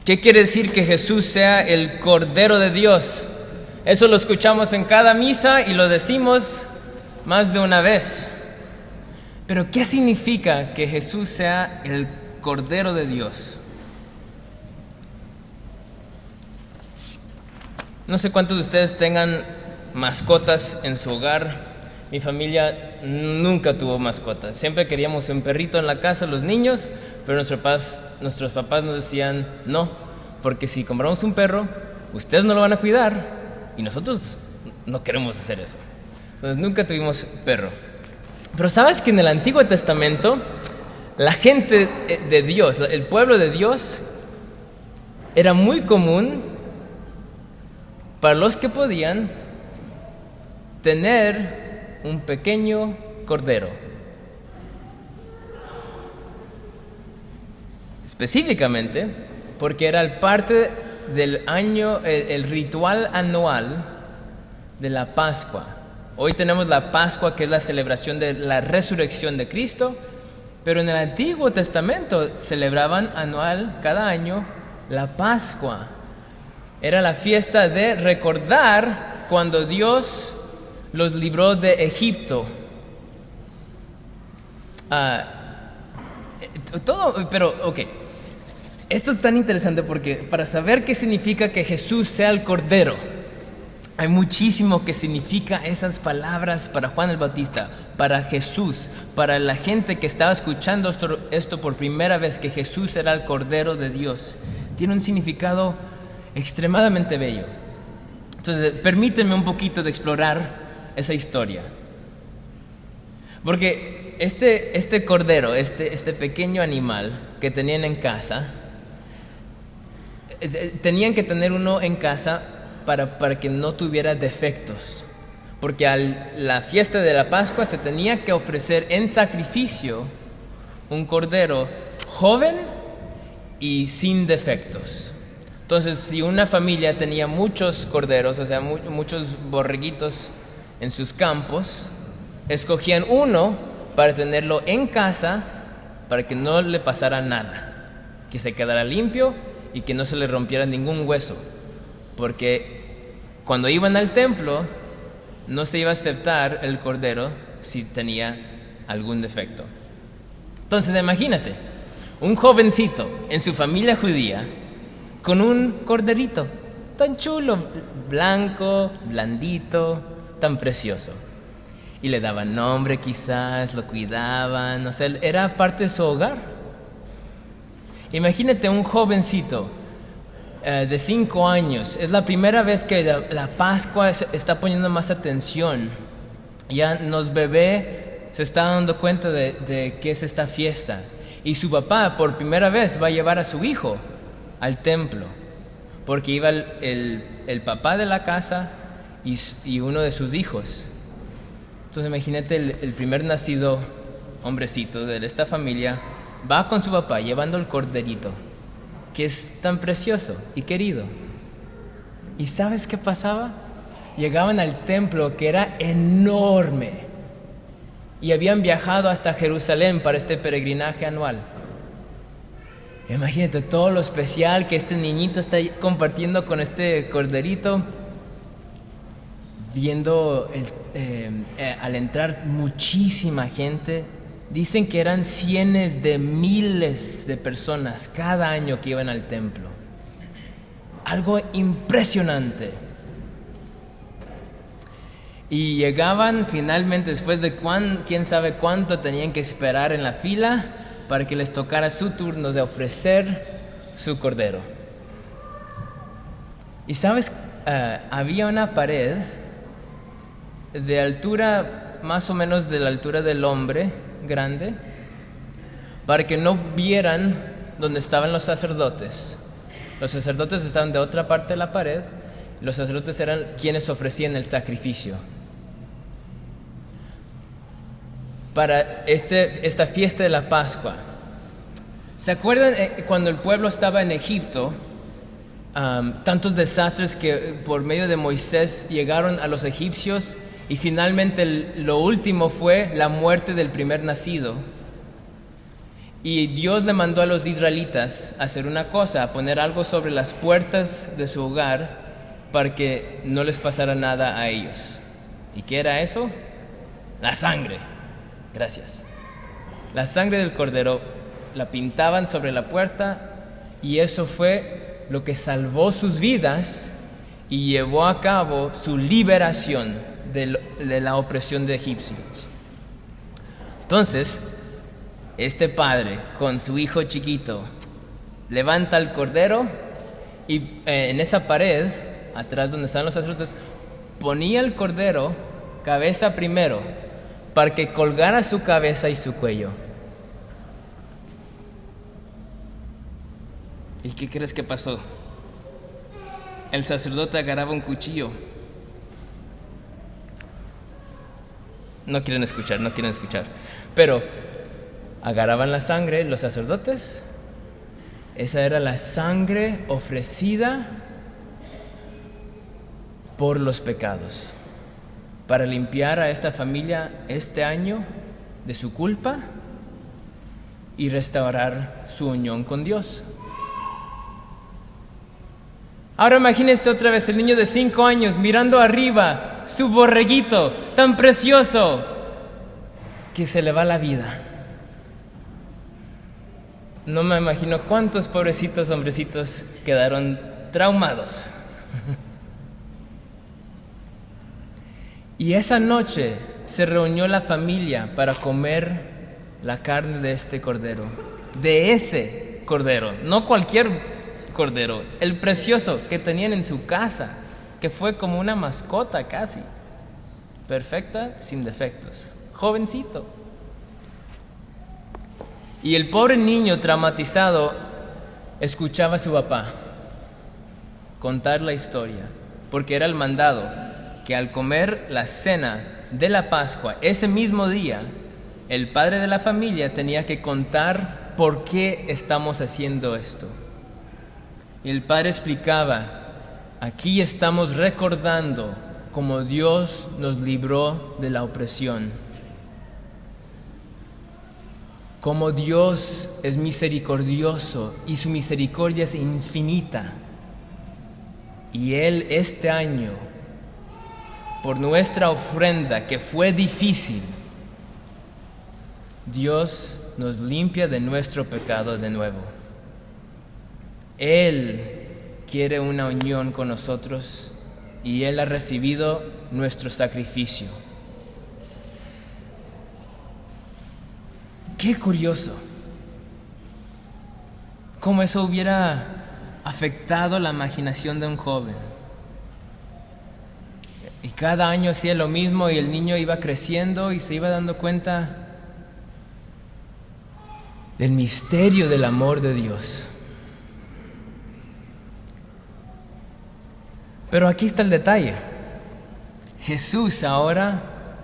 ¿Qué quiere decir que Jesús sea el Cordero de Dios? Eso lo escuchamos en cada misa y lo decimos más de una vez. Pero ¿qué significa que Jesús sea el Cordero de Dios? No sé cuántos de ustedes tengan mascotas en su hogar. Mi familia nunca tuvo mascotas. Siempre queríamos un perrito en la casa, los niños, pero nuestros papás nos decían no, porque si compramos un perro, ustedes no lo van a cuidar y nosotros no queremos hacer eso. Entonces nunca tuvimos perro. Pero ¿sabes que en el Antiguo Testamento la gente de Dios, el pueblo de Dios, era muy común para los que podían tener un pequeño cordero? Específicamente porque era parte del año, el ritual anual de la Pascua. Hoy tenemos la Pascua, que es la celebración de la resurrección de Cristo, pero en el Antiguo Testamento celebraban cada año, la Pascua. Era la fiesta de recordar cuando Dios los libró de Egipto. Esto es tan interesante porque para saber qué significa que Jesús sea el Cordero, hay muchísimo que significa esas palabras para Juan el Bautista, para Jesús, para la gente que estaba escuchando esto por primera vez, que Jesús era el Cordero de Dios. Tiene un significado extremadamente bello. Entonces, permítanme un poquito de explorar esa historia. Porque este cordero, este pequeño animal que tenían en casa, tenían que tener uno en casa para que no tuviera defectos. Porque a la fiesta de la Pascua se tenía que ofrecer en sacrificio un cordero joven y sin defectos. Entonces, si una familia tenía muchos corderos, o sea, muchos borreguitos en sus campos, escogían uno para tenerlo en casa, para que no le pasara nada, que se quedara limpio y que no se le rompiera ningún hueso, porque cuando iban al templo no se iba a aceptar el cordero si tenía algún defecto. Entonces imagínate, un jovencito en su familia judía con un corderito tan chulo, blanco, blandito, tan precioso. Y le daban nombre quizás, lo cuidaban, o sea, era parte de su hogar. Imagínate un jovencito de 5 años, es la primera vez que la Pascua está poniendo más atención. Ya los bebés se están dando cuenta de qué es esta fiesta. Y su papá por primera vez va a llevar a su hijo al templo, porque iba el papá de la casa y uno de sus hijos. Entonces imagínate el primer nacido hombrecito de esta familia va con su papá llevando el corderito, que es tan precioso y querido. ¿Y sabes qué pasaba? Llegaban al templo, que era enorme, y habían viajado hasta Jerusalén para este peregrinaje anual. Imagínate todo lo especial que este niñito está compartiendo con este corderito, viendo al entrar muchísima gente. Dicen que eran cientos de miles de personas cada año que iban al templo. Algo impresionante. Y llegaban finalmente, después de quién sabe cuánto tenían que esperar en la fila para que les tocara su turno de ofrecer su cordero. Y sabes, había una pared de altura, más o menos de la altura del hombre grande, para que no vieran donde estaban los sacerdotes. Los sacerdotes estaban de otra parte de la pared. Los sacerdotes eran quienes ofrecían el sacrificio. Para esta fiesta de la Pascua. ¿Se acuerdan cuando el pueblo estaba en Egipto? Tantos desastres que por medio de Moisés llegaron a los egipcios, y finalmente lo último fue la muerte del primer nacido. Y Dios le mandó a los israelitas a hacer una cosa, a poner algo sobre las puertas de su hogar para que no les pasara nada a ellos. ¿Y qué era eso? La sangre. Gracias. La sangre del cordero la pintaban sobre la puerta y eso fue lo que salvó sus vidas y llevó a cabo su liberación de la opresión de egipcios. Entonces, este padre con su hijo chiquito levanta el cordero y en esa pared, atrás donde están los sacerdotes, ponía el cordero cabeza primero para que colgara su cabeza y su cuello. ¿Y qué crees que pasó? El sacerdote agarraba un cuchillo. No quieren escuchar. Pero agarraban la sangre los sacerdotes. Esa era la sangre ofrecida por los pecados, para limpiar a esta familia este año de su culpa y restaurar su unión con Dios. Ahora imagínense otra vez el niño de 5 años mirando arriba su borreguito tan precioso que se le va la vida. No me imagino cuántos pobrecitos hombrecitos quedaron traumados. Y esa noche se reunió la familia para comer la carne de este cordero, de ese cordero, no cualquier cordero, el precioso que tenían en su casa, que fue como una mascota casi, perfecta, sin defectos, jovencito. Y el pobre niño traumatizado escuchaba a su papá contar la historia, porque era el mandado que al comer la cena de la Pascua, ese mismo día, el padre de la familia tenía que contar por qué estamos haciendo esto. Y el padre explicaba: aquí estamos recordando cómo Dios nos libró de la opresión, cómo Dios es misericordioso y su misericordia es infinita. Y Él este año, por nuestra ofrenda que fue difícil, Dios nos limpia de nuestro pecado de nuevo. Él quiere una unión con nosotros y Él ha recibido nuestro sacrificio. Qué curioso cómo eso hubiera afectado la imaginación de un joven. Y cada año hacía lo mismo y el niño iba creciendo y se iba dando cuenta del misterio del amor de Dios. Pero aquí está el detalle. Jesús ahora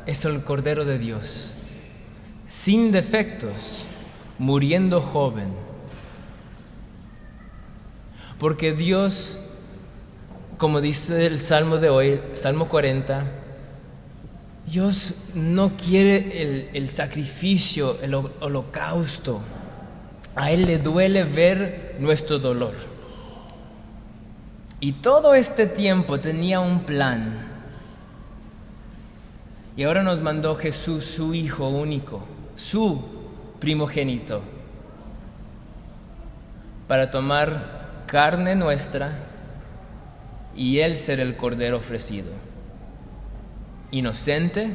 es el Cordero de Dios, sin defectos, muriendo joven. Porque Dios, como dice el Salmo de hoy, Salmo 40, Dios no quiere el sacrificio, el holocausto. A Él le duele ver nuestro dolor. Y todo este tiempo tenía un plan. Y ahora nos mandó Jesús, su Hijo único, su primogénito, para tomar carne nuestra y Él ser el Cordero ofrecido. Inocente,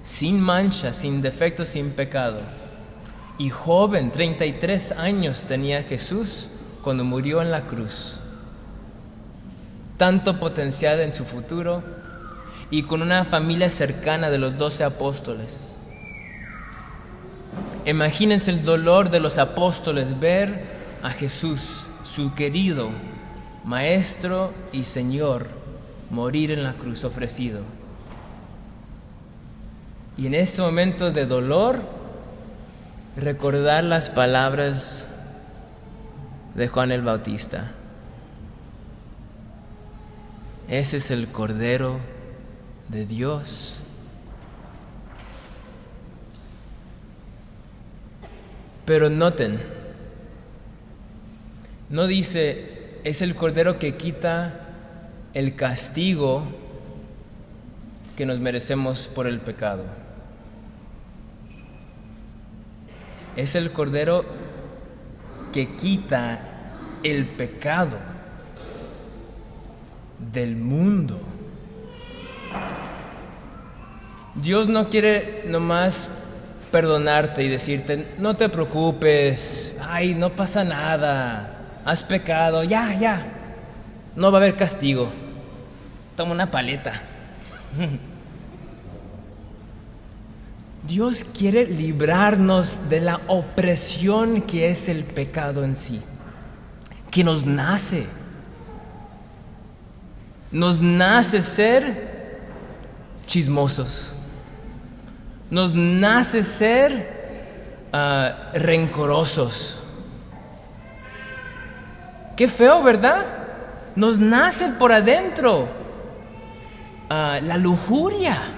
sin mancha, sin defecto, sin pecado. Y joven, 33 años tenía Jesús cuando murió en la cruz. Tanto potencial en su futuro y con una familia cercana de los 12 apóstoles. Imagínense el dolor de los apóstoles ver a Jesús, su querido Maestro y Señor, morir en la cruz ofrecido. Y en ese momento de dolor, recordar las palabras de Juan el Bautista. Ese es el Cordero de Dios. Pero noten, no dice, es el Cordero que quita el castigo que nos merecemos por el pecado. Es el Cordero que quita el pecado del mundo. Dios no quiere nomás perdonarte y decirte, no te preocupes, ay, no pasa nada, has pecado, ya, no va a haber castigo, toma una paleta. Dios quiere librarnos de la opresión que es el pecado en sí, que nos nace ser chismosos, nos nace ser rencorosos. Qué feo, ¿verdad? Nos nace por adentro la lujuria.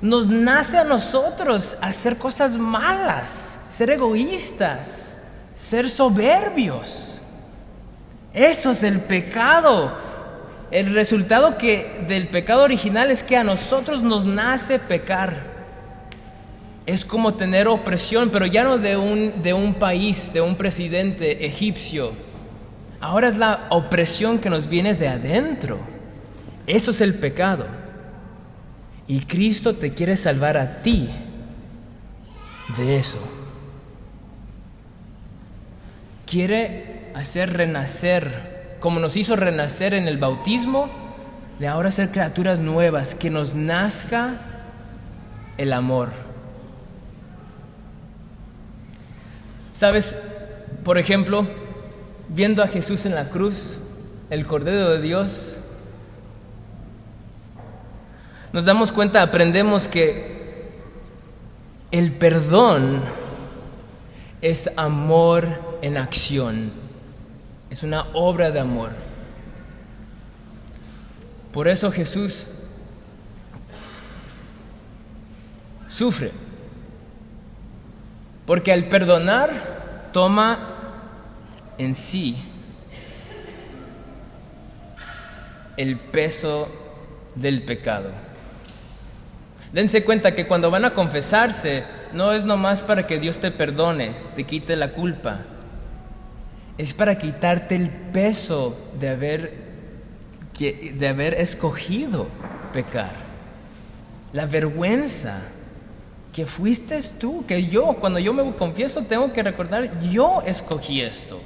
Nos nace a nosotros hacer cosas malas, ser egoístas, ser soberbios. Eso es el pecado. El resultado del pecado original es que a nosotros nos nace pecar. Es como tener opresión, pero ya no de un país, de un presidente egipcio. Ahora es la opresión que nos viene de adentro. Eso es el pecado. Y Cristo te quiere salvar a ti de eso. Quiere hacer renacer, como nos hizo renacer en el bautismo, de ahora ser criaturas nuevas, que nos nazca el amor. ¿Sabes? Por ejemplo, viendo a Jesús en la cruz, el Cordero de Dios, nos damos cuenta, aprendemos que el perdón es amor en acción, es una obra de amor. Por eso Jesús sufre, porque al perdonar toma en sí el peso del pecado. Dense cuenta que cuando van a confesarse, no es nomás para que Dios te perdone, te quite la culpa. Es para quitarte el peso de haber escogido pecar. La vergüenza que fuiste tú, que yo, cuando yo me confieso, tengo que recordar, yo escogí esto.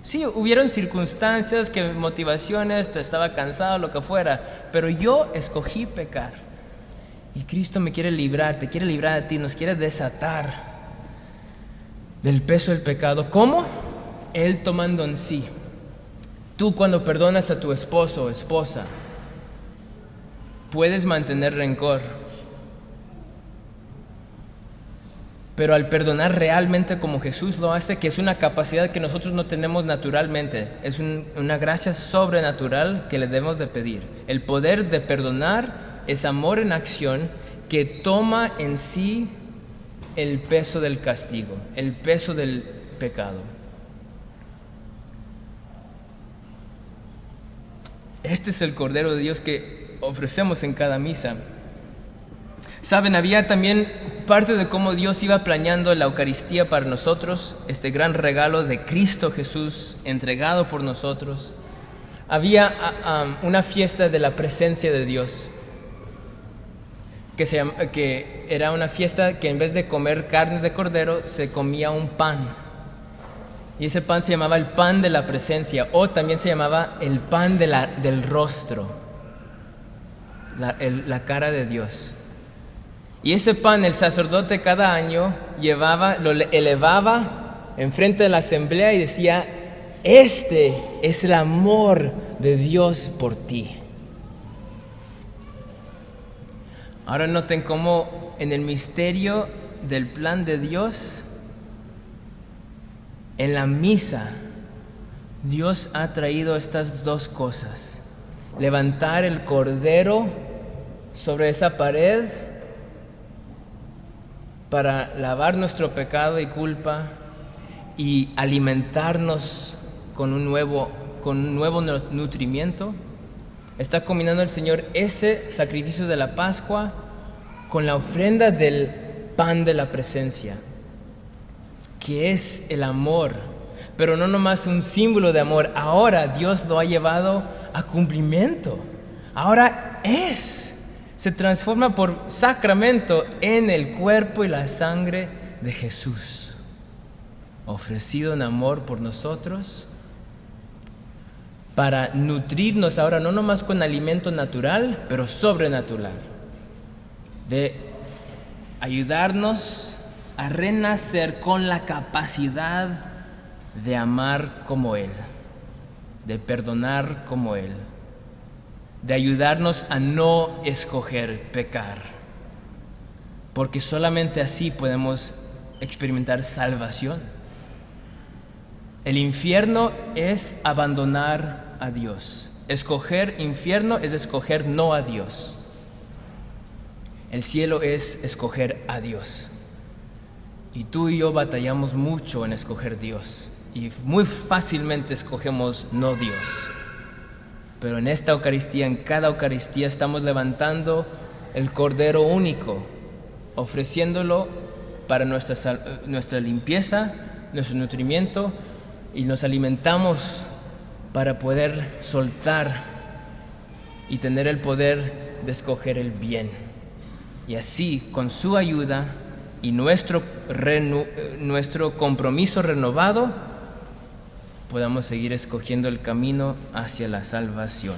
Sí, hubieron circunstancias, motivaciones, estaba cansado, lo que fuera, pero yo escogí pecar. Y Cristo me quiere librar, te quiere librar a ti, nos quiere desatar del peso del pecado. ¿Cómo? Él tomando en sí. Tú cuando perdonas a tu esposo o esposa, puedes mantener rencor. Pero al perdonar realmente como Jesús lo hace, que es una capacidad que nosotros no tenemos naturalmente, es una gracia sobrenatural que le debemos de pedir. El poder de perdonar es amor en acción que toma en sí el peso del castigo, el peso del pecado. Este es el Cordero de Dios que ofrecemos en cada misa. Saben, había también parte de cómo Dios iba planeando la Eucaristía para nosotros, este gran regalo de Cristo Jesús entregado por nosotros. Había una fiesta de la presencia de Dios, que era una fiesta que en vez de comer carne de cordero, se comía un pan. Y ese pan se llamaba el pan de la presencia, o también se llamaba el pan del rostro, la cara de Dios. Y ese pan el sacerdote cada año lo elevaba enfrente de la asamblea y decía: este es el amor de Dios por ti. Ahora noten cómo en el misterio del plan de Dios, en la misa, Dios ha traído estas dos cosas: levantar el cordero sobre esa pared para lavar nuestro pecado y culpa, y alimentarnos con un nuevo nutrimiento. Está combinando el Señor ese sacrificio de la Pascua con la ofrenda del pan de la presencia, que es el amor, pero no nomás un símbolo de amor. Ahora Dios lo ha llevado a cumplimiento. Ahora se transforma por sacramento en el cuerpo y la sangre de Jesús, ofrecido en amor por nosotros, para nutrirnos ahora no nomás con alimento natural, pero sobrenatural, de ayudarnos a renacer con la capacidad de amar como Él, de perdonar como Él, de ayudarnos a no escoger pecar, porque solamente así podemos experimentar salvación. El infierno es abandonar a Dios. Escoger infierno es escoger no a Dios. El cielo es escoger a Dios. Y tú y yo batallamos mucho en escoger Dios. Y muy fácilmente escogemos no Dios. Pero en esta Eucaristía, en cada Eucaristía, estamos levantando el Cordero único, ofreciéndolo para nuestra limpieza, nuestro nutrimiento, y nos alimentamos para poder soltar y tener el poder de escoger el bien. Y así, con su ayuda y nuestro compromiso renovado, podamos seguir escogiendo el camino hacia la salvación.